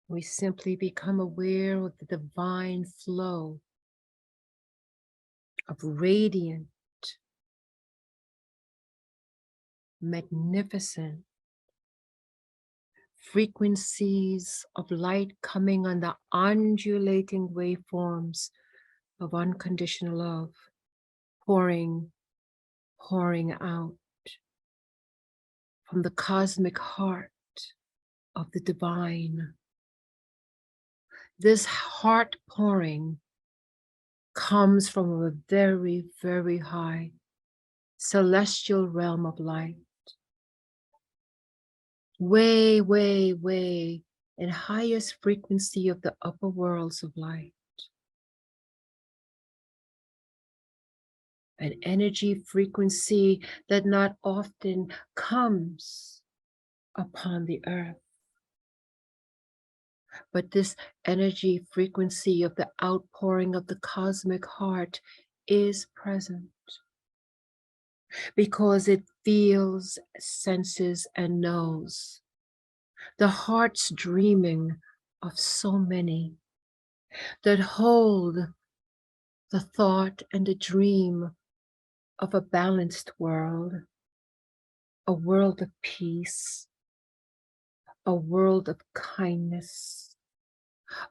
We simply become aware of the divine flow of radiant, magnificent frequencies of light coming on the undulating waveforms of unconditional love, pouring, pouring out from the cosmic heart of the divine. This heart pouring comes from a very, very high celestial realm of light, way, way, way in highest frequency of the upper worlds of light. An energy frequency that not often comes upon the earth. But this energy frequency of the outpouring of the cosmic heart is present because it feels, senses, and knows. The heart's dreaming of so many that hold the thought and the dream of a balanced world, a world of peace, a world of kindness,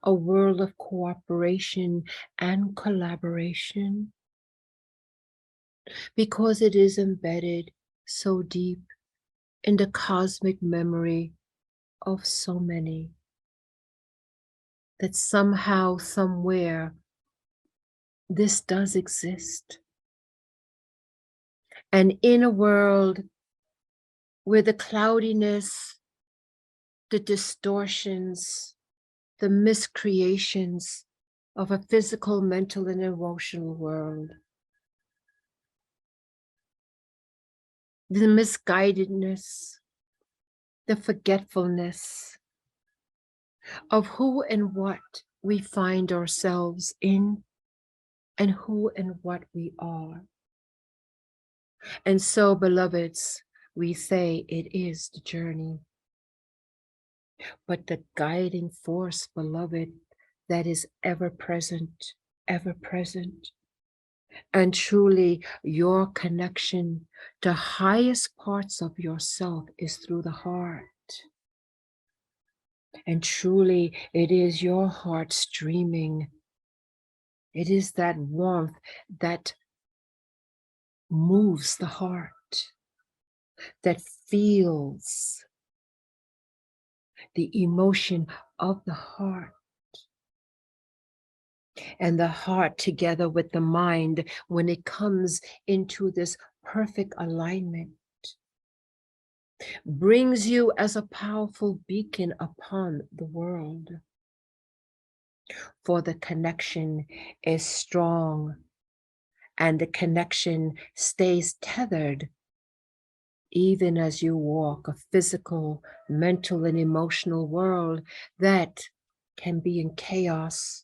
a world of cooperation and collaboration, because it is embedded so deep in the cosmic memory of so many that somehow, somewhere, this does exist. And in a world where the cloudiness, the distortions, the miscreations of a physical, mental, and emotional world, the misguidedness, the forgetfulness of who and what we find ourselves in and who and what we are. And so, beloveds, we say it is the journey. But the guiding force, beloved, that is ever present, and truly your connection to highest parts of yourself is through the heart. And truly it is your heart streaming. It is that warmth that moves the heart, that feels the emotion of the heart. And the heart together with the mind, when it comes into this perfect alignment, brings you as a powerful beacon upon the world. For the connection is strong and the connection stays tethered even as you walk a physical, mental, and emotional world that can be in chaos,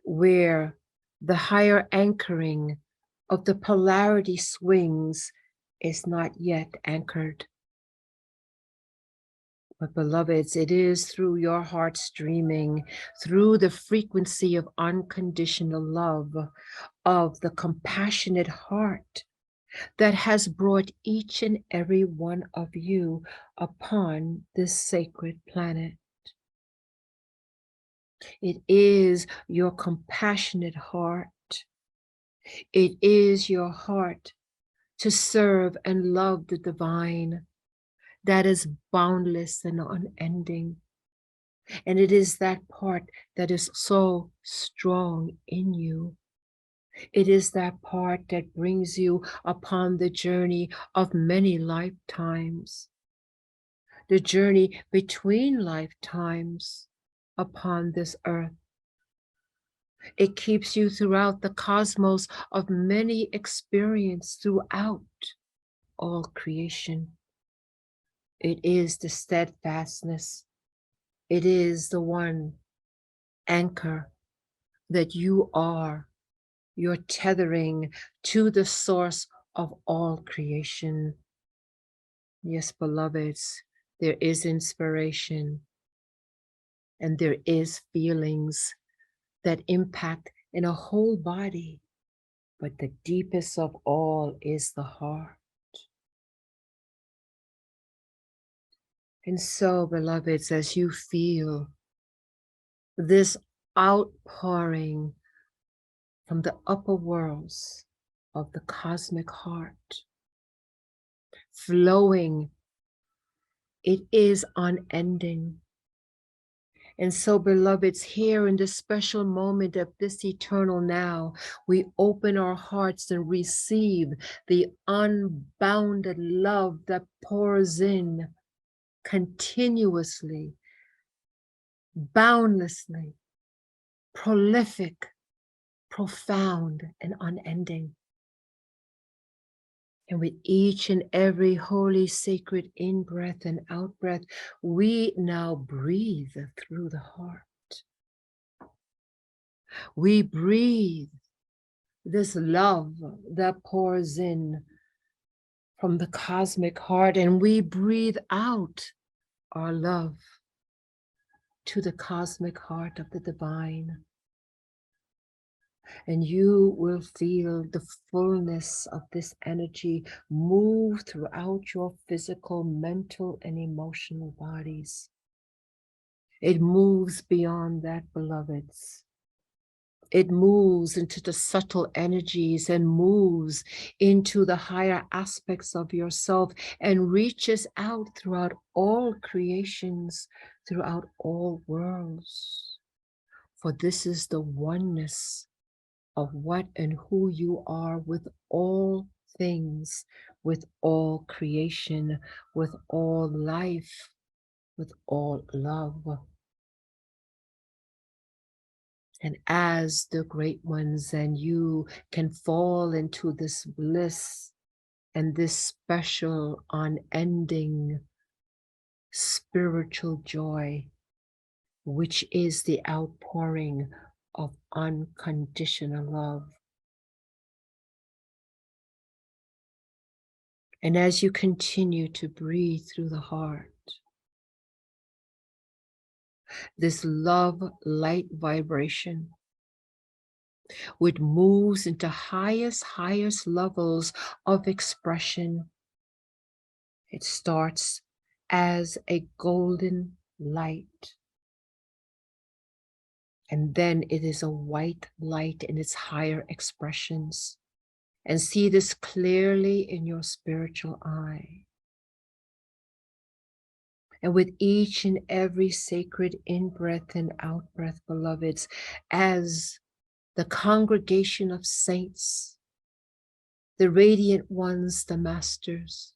where the higher anchoring of the polarity swings is not yet anchored. But beloveds, it is through your heart streaming, through the frequency of unconditional love, of the compassionate heart, that has brought each and every one of you upon this sacred planet. It is your compassionate heart. It is your heart to serve and love the divine that is boundless and unending. And it is that part that is so strong in you. It is that part that brings you upon the journey of many lifetimes, the journey between lifetimes upon this earth. It keeps you throughout the cosmos of many experience throughout all creation. It is the steadfastness. It is the one anchor that you are. You're tethering to the source of all creation. Yes, beloveds, there is inspiration. And there is feelings that impact in a whole body, but the deepest of all is the heart. And so, beloveds, as you feel this outpouring from the upper worlds of the cosmic heart, flowing, it is unending. And so, beloveds, here in this special moment of this eternal now, we open our hearts and receive the unbounded love that pours in continuously, boundlessly, prolific, profound, and unending. And with each and every holy, sacred in-breath and out-breath, we now breathe through the heart. We breathe this love that pours in from the cosmic heart, and we breathe out our love to the cosmic heart of the divine. And you will feel the fullness of this energy move throughout your physical, mental, and emotional bodies. It moves beyond that, beloveds. It moves into the subtle energies and moves into the higher aspects of yourself and reaches out throughout all creations, throughout all worlds. For this is the oneness of what and who you are with all things, with all creation, with all life, with all love. And as the great ones, and you can fall into this bliss and this special, unending spiritual joy, which is the outpouring of unconditional love. And as you continue to breathe through the heart, this love light vibration, which moves into highest levels of expression. It starts as a golden light, and then it is a white light in its higher expressions. And see this clearly in your spiritual eye. And with each and every sacred in-breath and out-breath, beloveds, as the congregation of saints, the radiant ones, the masters,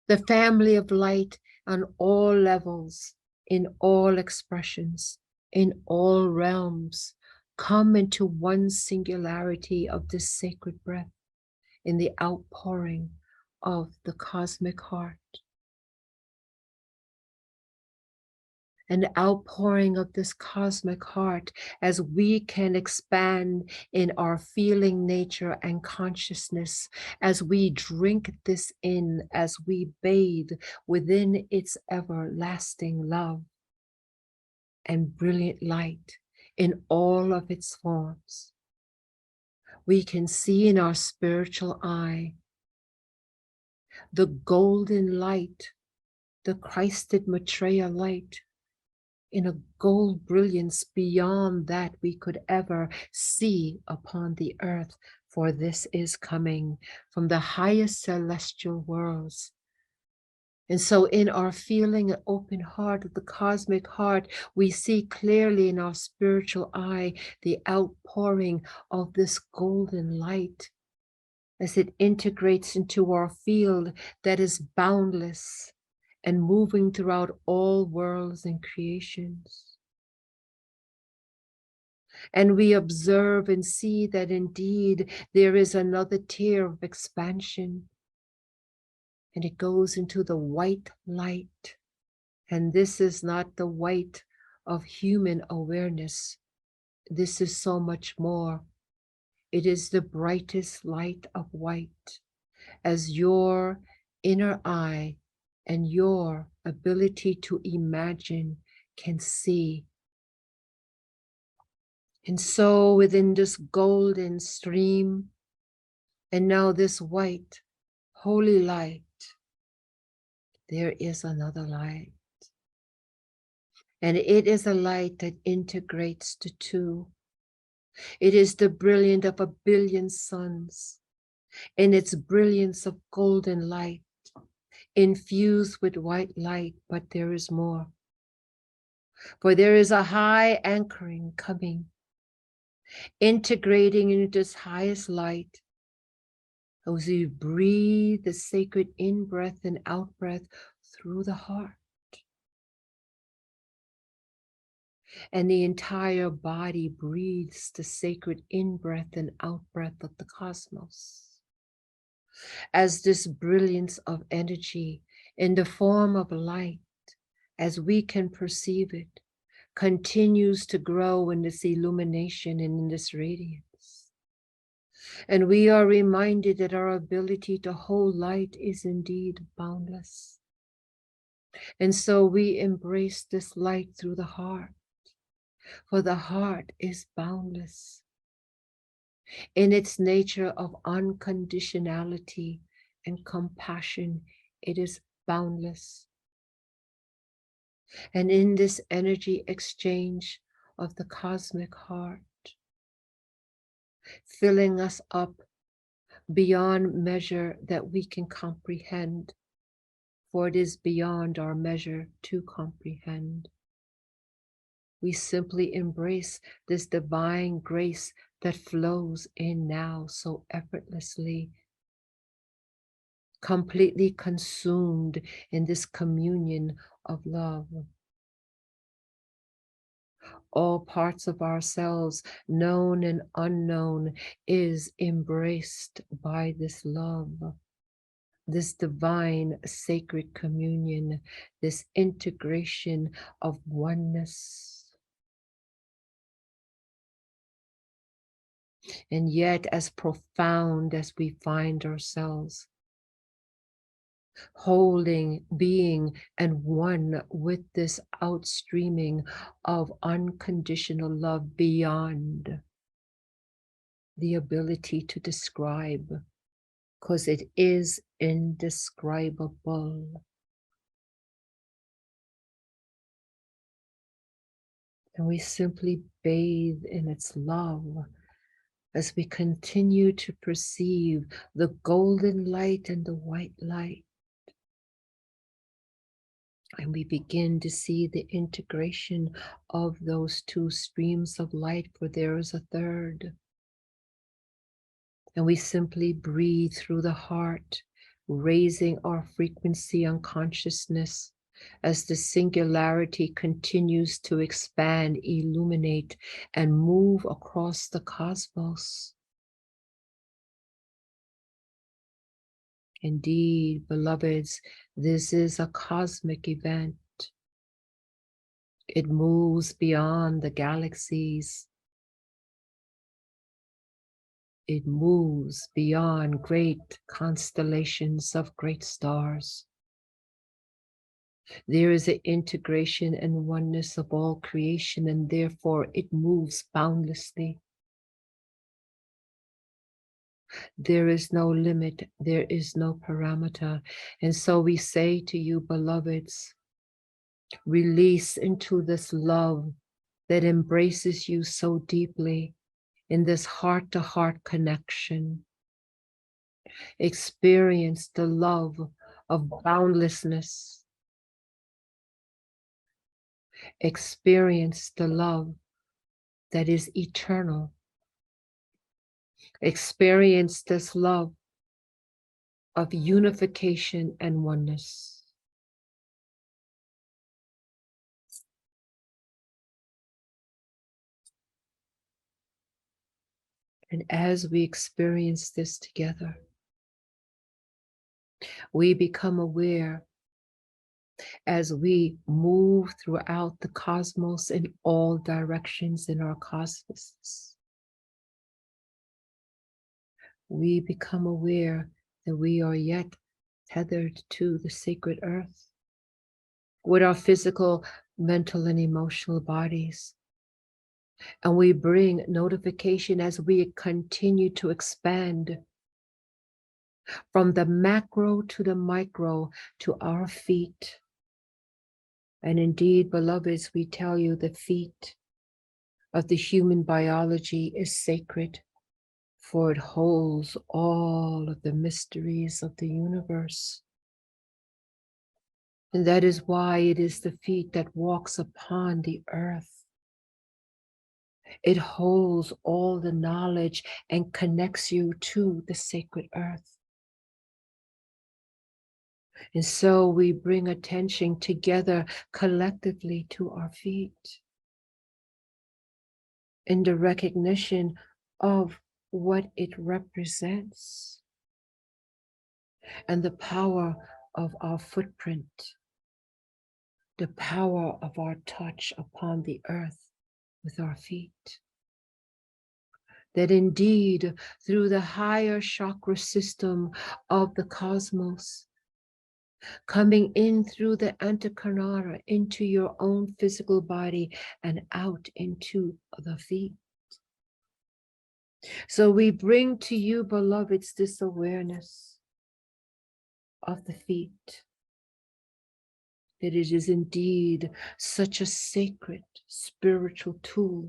the family of light on all levels, in all expressions, in all realms, come into one singularity of this sacred breath in the outpouring of the cosmic heart. An outpouring of this cosmic heart as we can expand in our feeling nature and consciousness, as we drink this in, as we bathe within its everlasting love and brilliant light in all of its forms. We can see in our spiritual eye the golden light, the Christed Maitreya light, in a gold brilliance beyond that we could ever see upon the earth, for this is coming from the highest celestial worlds. And so in our feeling an open heart of the cosmic heart, we see clearly in our spiritual eye the outpouring of this golden light as it integrates into our field that is boundless and moving throughout all worlds and creations. And we observe and see that indeed there is another tier of expansion, and it goes into the white light. And this is not the white of human awareness. This is so much more. It is the brightest light of white, as your inner eye and your ability to imagine can see. And so within this golden stream, and now this white, holy light, there is another light. And it is a light that integrates the two. It is the brilliance of a billion suns, in its brilliance of golden light, infused with white light, but there is more. For there is a high anchoring coming, integrating into this highest light. As you breathe the sacred in-breath and out-breath through the heart. And the entire body breathes the sacred in-breath and out-breath of the cosmos. As this brilliance of energy in the form of light, as we can perceive it, continues to grow in this illumination and in this radiance. And we are reminded that our ability to hold light is indeed boundless. And so we embrace this light through the heart, for the heart is boundless. In its nature of unconditionality and compassion, it is boundless. And in this energy exchange of the cosmic heart, filling us up beyond measure that we can comprehend, for it is beyond our measure to comprehend. We simply embrace this divine grace that flows in now so effortlessly, completely consumed in this communion of love. All parts of ourselves, known and unknown, is embraced by this love, this divine sacred communion, this integration of oneness. And yet, as profound as we find ourselves, holding, being, and one with this outstreaming of unconditional love beyond the ability to describe, because it is indescribable. And we simply bathe in its love as we continue to perceive the golden light and the white light. And we begin to see the integration of those two streams of light, for there is a third. And we simply breathe through the heart, raising our frequency and consciousness as the singularity continues to expand, illuminate, and move across the cosmos. Indeed, beloveds, this is a cosmic event. It moves beyond the galaxies. It moves beyond great constellations of great stars. There is an integration and oneness of all creation, and therefore it moves boundlessly. There is no limit, there is no parameter. And so we say to you, beloveds, release into this love that embraces you so deeply in this heart-to-heart connection. Experience the love of boundlessness. Experience the love that is eternal. Experience this love of unification and oneness. And as we experience this together, we become aware as we move throughout the cosmos in all directions in our cosmos. We become aware that we are yet tethered to the sacred earth with our physical mental and emotional bodies. And we bring notification as we continue to expand from the macro to the micro to our feet. And indeed, beloveds, we tell you the feet of the human biology is sacred, for it holds all of the mysteries of the universe. And that is why it is the feet that walks upon the earth. It holds all the knowledge and connects you to the sacred earth. And so we bring attention together collectively to our feet in the recognition of what it represents and the power of our footprint, the power of our touch upon the earth with our feet. That indeed, through the higher chakra system of the cosmos, coming in through the antakarnara into your own physical body and out into the feet. So we bring to you, beloveds, this awareness of the feet, that it is indeed such a sacred spiritual tool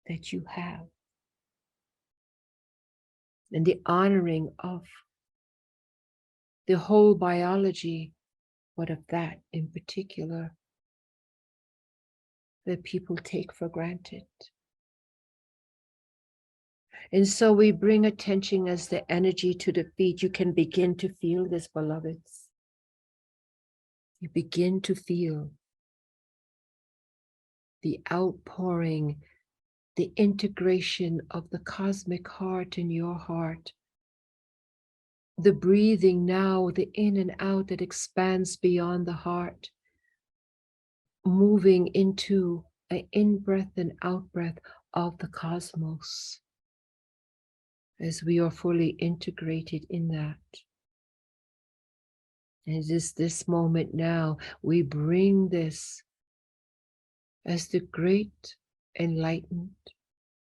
that you have. And the honoring of the whole biology, but of that in particular, that people take for granted. And so we bring attention as the energy to the feet. You can begin to feel this, beloveds. You begin to feel the outpouring, the integration of the cosmic heart in your heart. The breathing now, the in and out that expands beyond the heart, moving into an in-breath and out-breath of the cosmos as we are fully integrated in that. And it is this moment now, we bring this as the great enlightened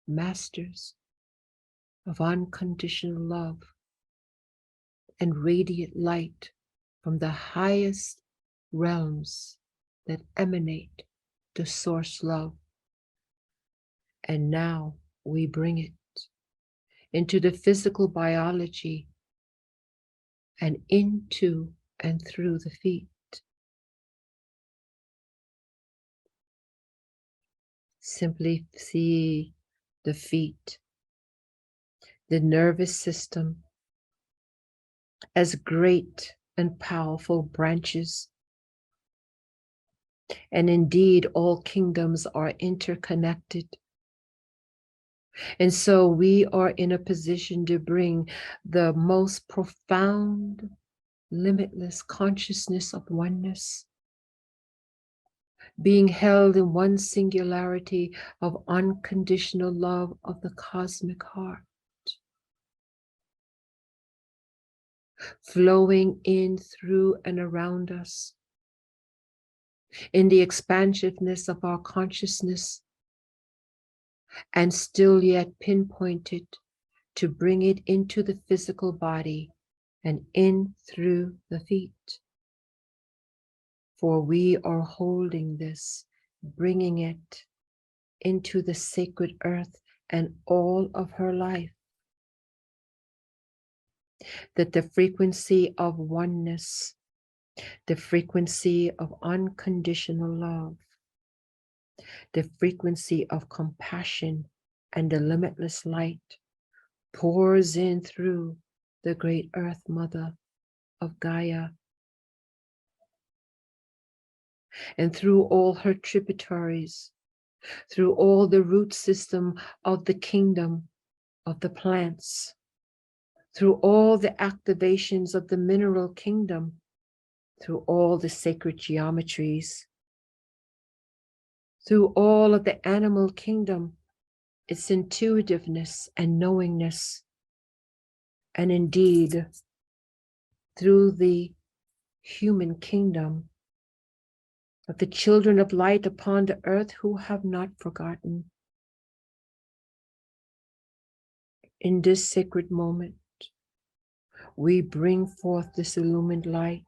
masters of unconditional love and radiant light from the highest realms that emanate the source love. And now we bring it into the physical biology and into and through the feet. Simply see the feet, the nervous system, as great and powerful branches. And indeed, all kingdoms are interconnected. And so we are in a position to bring the most profound, limitless consciousness of oneness, being held in one singularity of unconditional love of the cosmic heart, flowing in, through, and around us in the expansiveness of our consciousness, and still yet pinpointed to bring it into the physical body and in through the feet. For we are holding this, bringing it into the sacred earth and all of her life. That the frequency of oneness, the frequency of unconditional love, the frequency of compassion and the limitless light pours in through the great earth mother of Gaia and through all her tributaries, through all the root system of the kingdom of the plants, through all the activations of the mineral kingdom, through all the sacred geometries, through all of the animal kingdom, its intuitiveness and knowingness, and indeed through the human kingdom, of the children of light upon the earth who have not forgotten. In this sacred moment, we bring forth this illumined light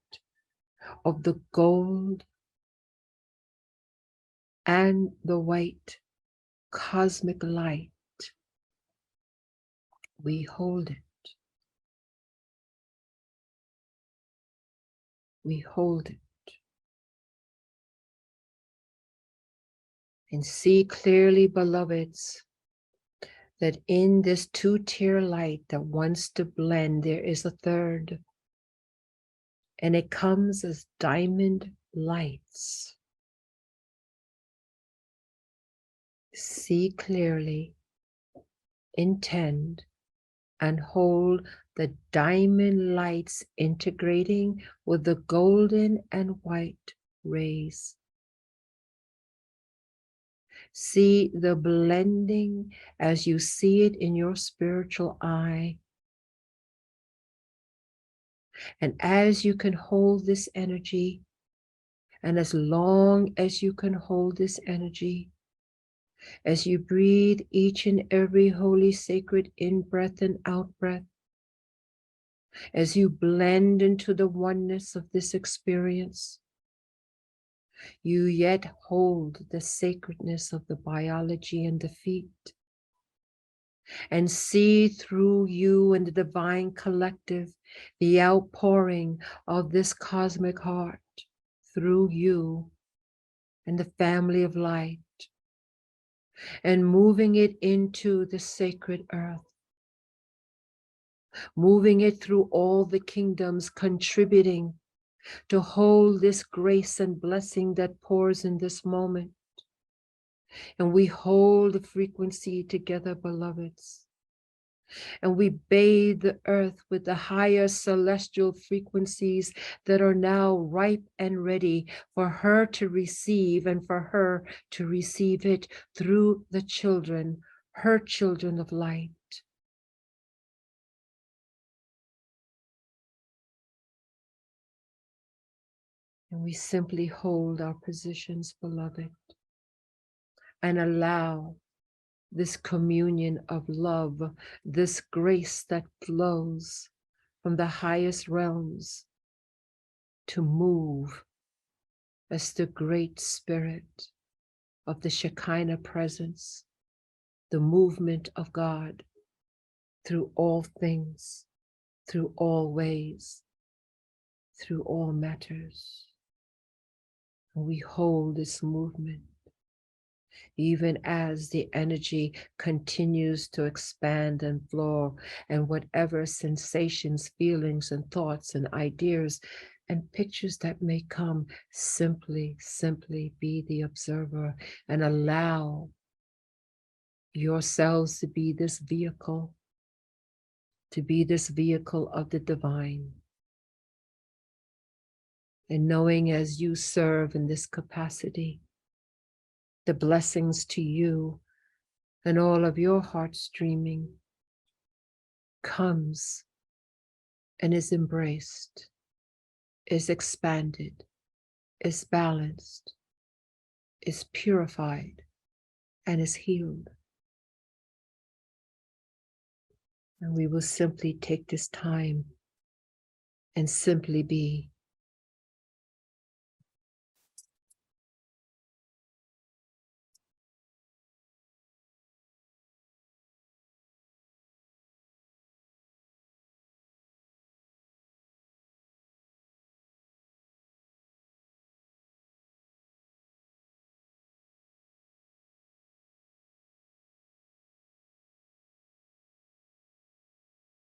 of the gold and the white cosmic light. We hold it. We hold it. And see clearly, beloveds, that in this two-tier light that wants to blend, there is a third. And it comes as diamond lights. See clearly, intend, and hold the diamond lights integrating with the golden and white rays. See the blending as you see it in your spiritual eye. And as you can hold this energy, and as long as you can hold this energy, as you breathe each and every holy sacred in-breath and out-breath, as you blend into the oneness of this experience, you yet hold the sacredness of the biology and the feet, and see through you and the divine collective the outpouring of this cosmic heart through you and the family of light, and moving it into the sacred earth, moving it through all the kingdoms, contributing to hold this grace and blessing that pours in this moment. And we hold the frequency together, beloveds. And we bathe the earth with the higher celestial frequencies that are now ripe and ready for her to receive, and for her to receive it through the children, her children of light. And we simply hold our positions, beloved, and allow this communion of love, this grace that flows from the highest realms, to move as the great spirit of the Shekinah presence, the movement of God through all things, through all ways, through all matters. And we hold this movement even as the energy continues to expand and flow, and whatever sensations, feelings, and thoughts, and ideas, and pictures that may come, simply be the observer and allow yourselves to be this vehicle, of the divine. And knowing as you serve in this capacity, the blessings to you and all of your heart streaming comes and is embraced, is expanded, is balanced, is purified, and is healed. And we will simply take this time and simply be.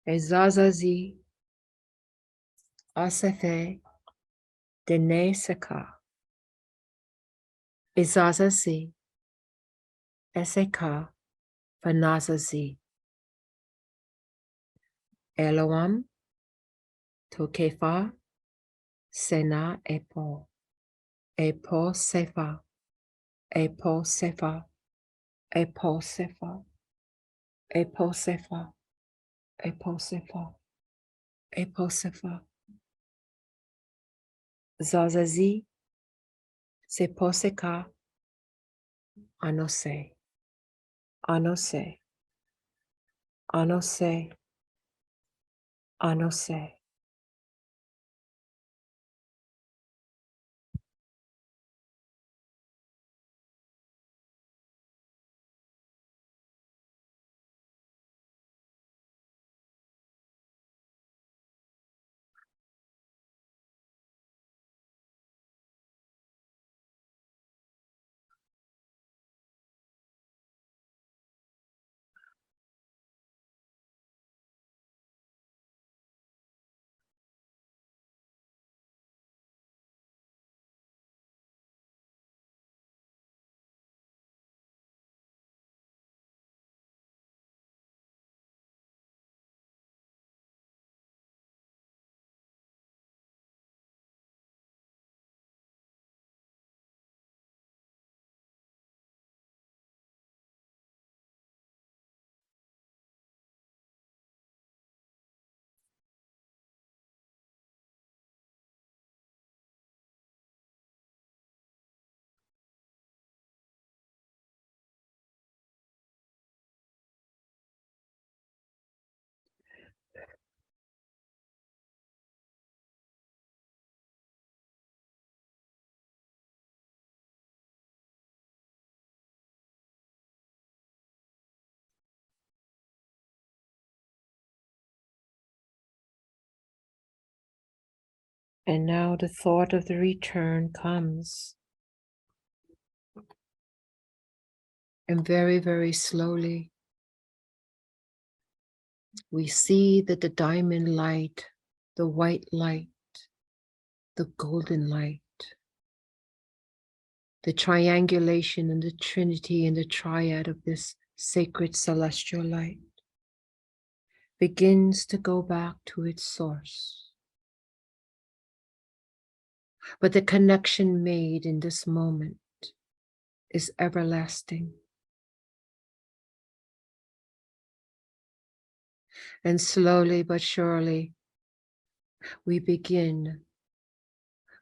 Ezazazi, Asefe, Dene Seka, Ezazazi, Eseka, Fanazazi, Eloam, Tokefa, Sena Epo, Epo Sefa, Epo Sefa, Epo Sefa, Epo Sefa, Epo Sefa, Epo Sefa, Zazazi, Se poseka anose, anose, anose, anose. And now the thought of the return comes. And very, very slowly, we see that the diamond light, the white light, the golden light, the triangulation and the trinity and the triad of this sacred celestial light begins to go back to its source. But the connection made in this moment is everlasting. And slowly but surely, we begin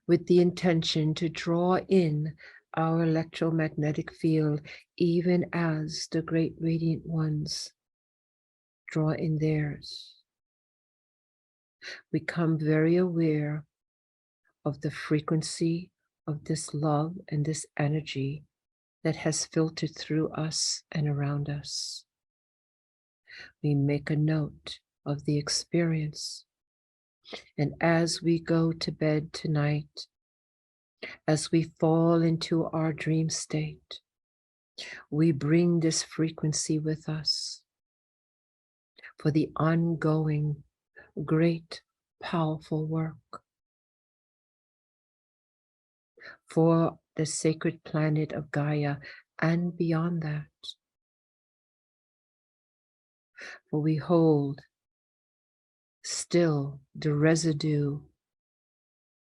with the intention to draw in our electromagnetic field, even as the great radiant ones draw in theirs. We become very aware of the frequency of this love and this energy that has filtered through us and around us. We make a note of the experience. And as we go to bed tonight, as we fall into our dream state, we bring this frequency with us for the ongoing, great, powerful work for the sacred planet of Gaia and beyond that. For we hold still the residue,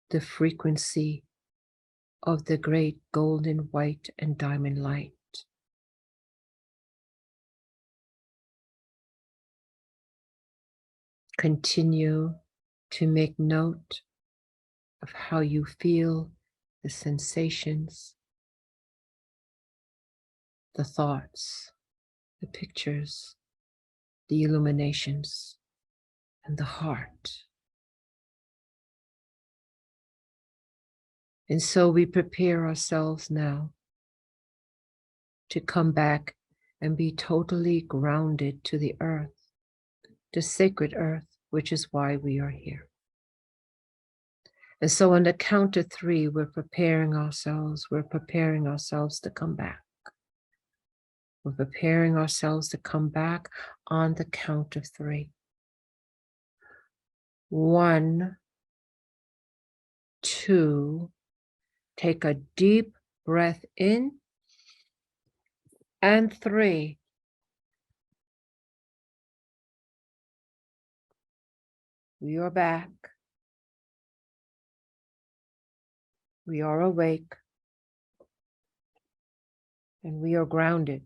the frequency of the great golden, white, and diamond light. Continue to make note of how you feel, the sensations, the thoughts, the pictures, the illuminations, and the heart. And so we prepare ourselves now to come back and be totally grounded to the earth, the sacred earth, which is why we are here. And so on the count of three, we're preparing ourselves to come back. We're preparing ourselves to come back on the count of three. 1, 2, take a deep breath in, and 3. We are back. We are awake. And we are grounded.